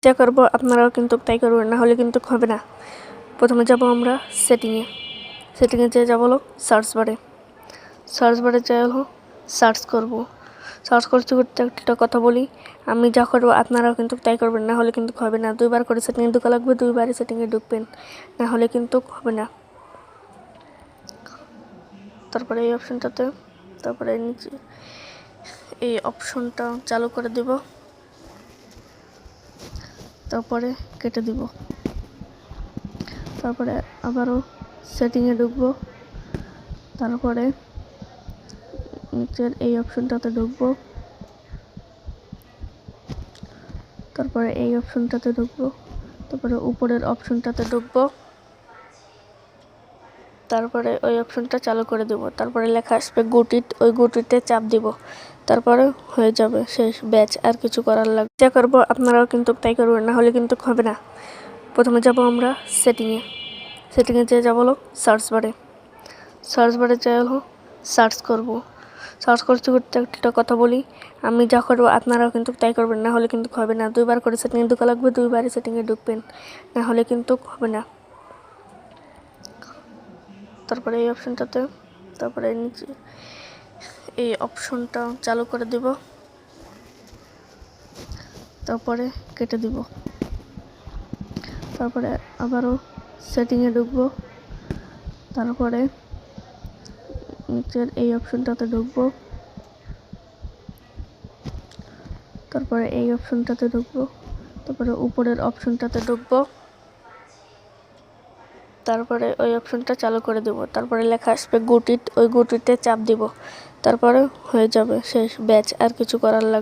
যা করব আপনারাও কিন্তু তাই করবেন, না হলে কিন্তু হবে না। প্রথমে যাব আমরা সেটিংয়ে যেয়ে যাব হলো সার্চ বারে যেয়ে হলো সার্চ করব। সার্চ করতে করতে একটা কথা বলি, আমি যা করবো আপনারাও কিন্তু তাই করবেন, না হলে কিন্তু হবে না। 2বার করে সেটিংয়ে ঢোকা লাগবে, 2বারই সেটিংয়ে ঢুকবেন, না হলে কিন্তু হবে না। তারপরে এই অপশনটাতে, তারপরে নিচে এই অপশনটা চালু করে দেব, তারপরে কেটে দিব। তারপরে আবারও সেটিংয়ে ঢুকবো, তারপরে নিচের এই অপশনটাতে ঢুকবো, তারপরে এই অপশনটাতে ঢুকবো, তারপরে উপরের অপশনটাতে ঢুকবো, তারপরে ওই অপশনটা চালু করে দেব। তারপরে লেখা আসবে গুটিট, ওই গুটিতে চাপ দিব, তারপরে হয়ে যাবে শেষ ব্যাচ। আর কিছু করার লাগবে, যা করবো আপনারাও কিন্তু তাই করবেন, না হলে কিন্তু হবে না। প্রথমে যাব আমরা সেটিংয়ে যেয়ে যাব হলো সার্চ বারে যেয়ে হলো সার্চ করব। সার্চ করতে করতে একটা কথা বলি, আমি যা করবো আপনারাও কিন্তু তাই করবেন, না হলে কিন্তু হবে না। 2বার করে সেটিংয়ে ঢোকা লাগবে, 2বারই সেটিংয়ে ঢুকবেন, না হলে কিন্তু হবে না। তারপরে এই অপশনটাতে, তারপরে নিচে এই অপশনটা চালু করে দেব, তারপরে কেটে দিব। তারপরে আবারও সেটিংয়ে ঢুকবো, তারপরে নিচের এই অপশনটাতে ঢুকবো, তারপরে এই অপশনটাতে ঢুকবো, তারপরে উপরের অপশনটাতে ঢুকবো, তারপরে ওই অপশনটা চালু করে দেব। তারপরে লেখা আসবে গুটিট, ওই গুটিতে চাপ দিব, তারপরে হয়ে যাবে শেষ ব্যাচ। আর কিছু করার লাগবে।